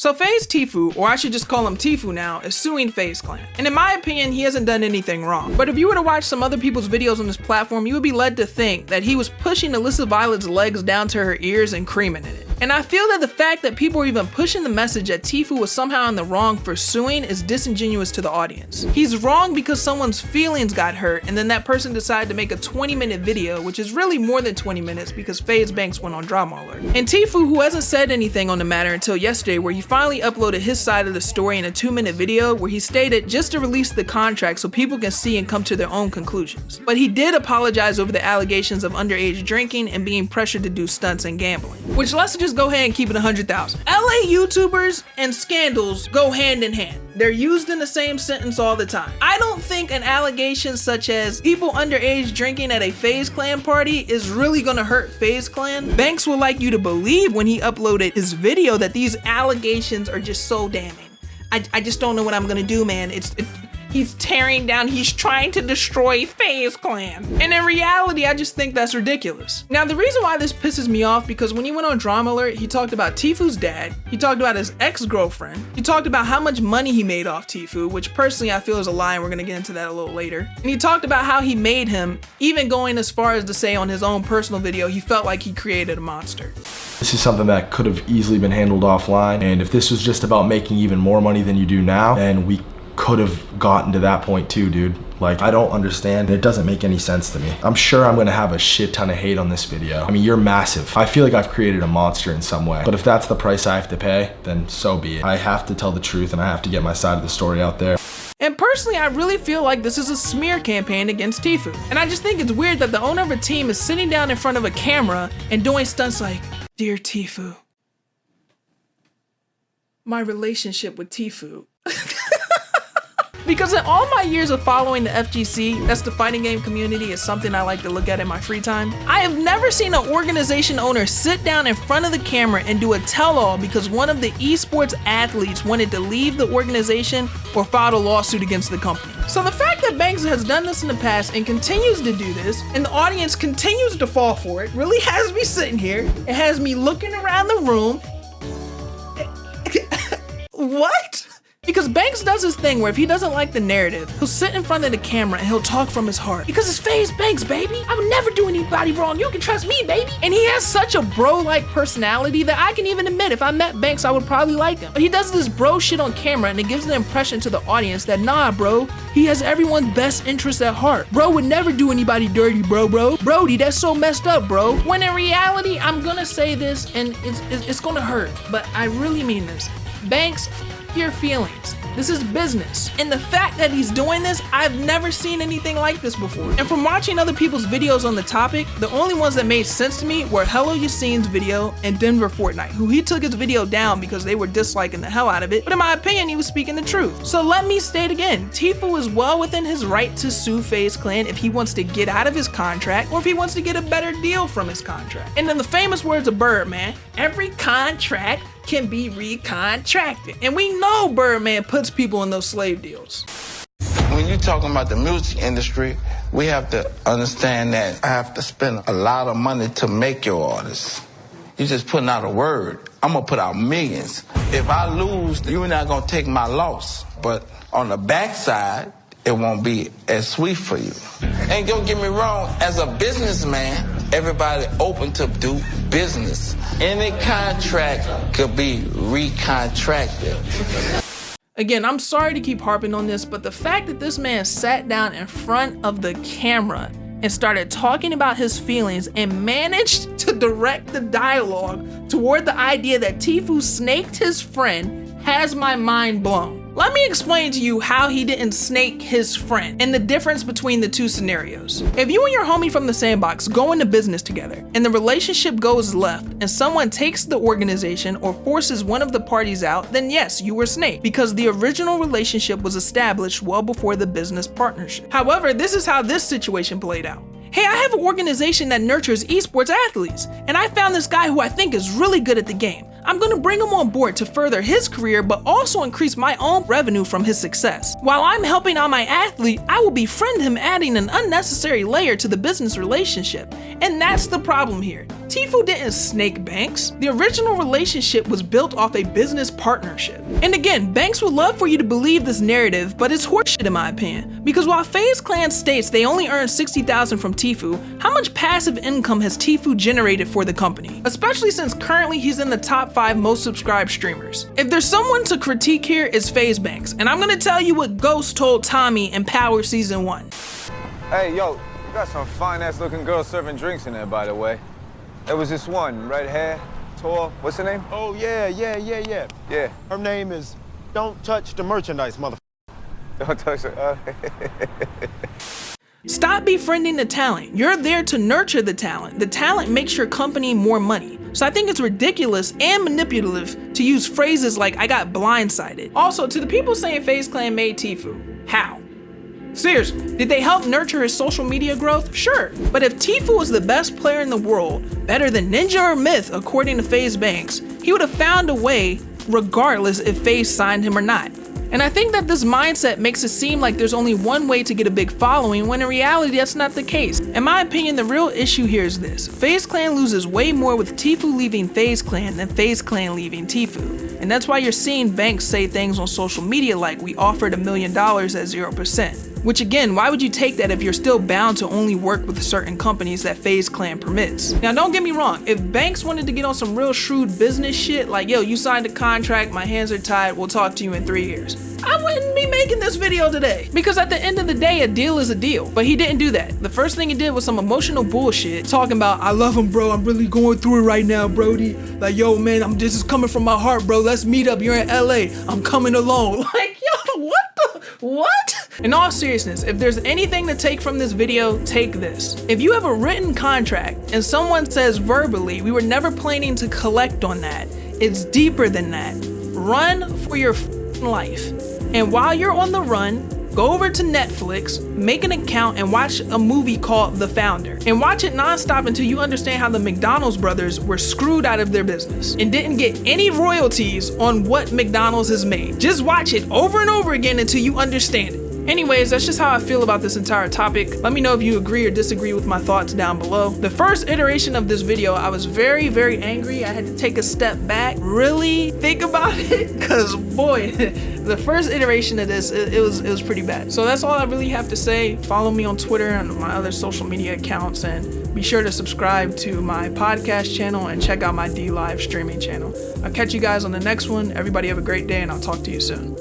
So FaZe Tfue, or I should just call him Tfue now, is suing FaZe Clan. And in my opinion, he hasn't done anything wrong. But if you were to watch some other people's videos on this platform, you would be led to think that he was pushing Alyssa Violet's legs down to her ears and creaming in it. And I feel that the fact that people are even pushing the message that Tfue was somehow in the wrong for suing is disingenuous to the audience. He's wrong because someone's feelings got hurt and then that person decided to make a 20-minute video, which is really more than 20 minutes because Faze Banks went on drama alert. And Tfue, who hasn't said anything on the matter until yesterday, where he finally uploaded his side of the story in a 2-minute video where he stated just to release the contract so people can see and come to their own conclusions. But he did apologize over the allegations of underage drinking and being pressured to do stunts and gambling, which let's just go ahead and keep it 100,000. LA YouTubers and scandals go hand in hand. They're used in the same sentence all the time. I don't think an allegation such as people underage drinking at a FaZe Clan party is really gonna hurt FaZe Clan. Banks would like you to believe when he uploaded his video that these allegations are just so damning. I just don't know what I'm gonna do, man. He's tearing down, he's trying to destroy FaZe Clan. And in reality, I just think that's ridiculous. Now, the reason why this pisses me off, because when he went on Drama Alert, he talked about Tfue's dad, he talked about his ex-girlfriend, he talked about how much money he made off Tfue, which personally I feel is a lie, and we're gonna get into that a little later. And he talked about how he made him, even going as far as to say on his own personal video, he felt like he created a monster. This is something that could have easily been handled offline, and if this was just about making even more money than you do now, then we could have gotten to that point too, dude. Like, I don't understand. It doesn't make any sense to me. I'm sure I'm gonna have a shit ton of hate on this video. I mean, you're massive. I feel like I've created a monster in some way, but if that's the price I have to pay, then so be it. I have to tell the truth and I have to get my side of the story out there. And personally, I really feel like this is a smear campaign against Tfue. And I just think it's weird that the owner of a team is sitting down in front of a camera and doing stunts like, "Dear Tfue, my relationship with Tfue." Because in all my years of following the FGC, that's the fighting game community, is something I like to look at in my free time, I have never seen an organization owner sit down in front of the camera and do a tell-all because one of the esports athletes wanted to leave the organization or filed a lawsuit against the company. So the fact that Banks has done this in the past and continues to do this, and the audience continues to fall for it, really has me sitting here. It has me looking around the room. What? Because Banks does this thing where if he doesn't like the narrative, he'll sit in front of the camera and he'll talk from his heart. Because it's FaZe Banks, baby. I would never do anybody wrong. You can trust me, baby. And he has such a bro-like personality that I can even admit if I met Banks, I would probably like him. But he does this bro shit on camera and it gives the impression to the audience that nah, bro, he has everyone's best interest at heart. Bro would never do anybody dirty, bro. Brody, that's so messed up, bro. When in reality, I'm gonna say this and it's gonna hurt, but I really mean this. Banks, your feelings. This is business. And the fact that he's doing this, I've never seen anything like this before. And from watching other people's videos on the topic, the only ones that made sense to me were Hello Yassine's video and Denver Fortnite, who he took his video down because they were disliking the hell out of it. But in my opinion, he was speaking the truth. So let me state again, Tfue is well within his right to sue FaZe Clan if he wants to get out of his contract or if he wants to get a better deal from his contract. And in the famous words of Birdman, every contract can be recontracted. And we know Birdman puts people in those slave deals. When you're talking about the music industry, we have to understand that I have to spend a lot of money to make your artist. You're just putting out a word. I'm gonna put out millions. If I lose, you're not gonna take my loss. But on the backside, it won't be as sweet for you. And don't get me wrong, as a businessman, everybody open to do business. Any contract could be recontracted. Again, I'm sorry to keep harping on this, but the fact that this man sat down in front of the camera and started talking about his feelings and managed to direct the dialogue toward the idea that Tfue snaked his friend has my mind blown. Let me explain to you how he didn't snake his friend and the difference between the two scenarios. If you and your homie from the sandbox go into business together and the relationship goes left and someone takes the organization or forces one of the parties out, then yes, you were snaked because the original relationship was established well before the business partnership. However, this is how this situation played out. Hey, I have an organization that nurtures esports athletes, and I found this guy who I think is really good at the game. I'm gonna bring him on board to further his career, but also increase my own revenue from his success. While I'm helping out my athlete, I will befriend him, adding an unnecessary layer to the business relationship. And that's the problem here. Tfue didn't snake Banks. The original relationship was built off a business partnership. And again, Banks would love for you to believe this narrative, but it's horseshit in my opinion. Because while FaZe Clan states they only earned $60,000 from Tfue, how much passive income has Tfue generated for the company? Especially since currently he's in the top 5 most subscribed streamers. If there's someone to critique here, it's Faze Banks. And I'm gonna tell you what Ghost told Tommy in Power Season 1. Hey, yo, you got some fine ass looking girls serving drinks in there, by the way. There was this one, red hair, tall, what's her name? Oh, yeah. Yeah. Her name is Don't Touch the Merchandise, motherfucker. Don't touch her. Stop befriending the talent. You're there to nurture the talent. The talent makes your company more money. So I think it's ridiculous and manipulative to use phrases like "I got blindsided." Also, to the people saying FaZe Clan made Tfue, how? Seriously, did they help nurture his social media growth? Sure, but if Tfue was the best player in the world, better than Ninja or Myth according to Faze Banks, he would have found a way regardless if FaZe signed him or not. And I think that this mindset makes it seem like there's only one way to get a big following, when in reality that's not the case. In my opinion, the real issue here is this: FaZe Clan loses way more with Tfue leaving FaZe Clan than FaZe Clan leaving Tfue. And that's why you're seeing Banks say things on social media like, "We offered $1 million at 0%. Which again, why would you take that if you're still bound to only work with certain companies that FaZe Clan permits? Now don't get me wrong, if Banks wanted to get on some real shrewd business shit like, "Yo, you signed a contract, my hands are tied, we'll talk to you in 3 years," I wouldn't be making this video today. Because at the end of the day, a deal is a deal. But he didn't do that. The first thing he did was some emotional bullshit, talking about, "I love him, bro, I'm really going through it right now, Brody. Like, yo, man, this is coming from my heart, bro. Let's meet up, you're in LA, I'm coming along." Like, yo, what? In all seriousness, if there's anything to take from this video, take this. If you have a written contract and someone says verbally, "We were never planning to collect on that," it's deeper than that. Run for your life. And while you're on the run, go over to Netflix, make an account, and watch a movie called The Founder. And watch it nonstop until you understand how the McDonald's brothers were screwed out of their business and didn't get any royalties on what McDonald's has made. Just watch it over and over again until you understand it. Anyways, that's just how I feel about this entire topic. Let me know if you agree or disagree with my thoughts down below. The first iteration of this video, I was very, very angry. I had to take a step back, really think about it, because boy, the first iteration of this, it was pretty bad. So that's all I really have to say. Follow me on Twitter and my other social media accounts, and be sure to subscribe to my podcast channel and check out my D Live streaming channel. I'll catch you guys on the next one. Everybody have a great day, and I'll talk to you soon.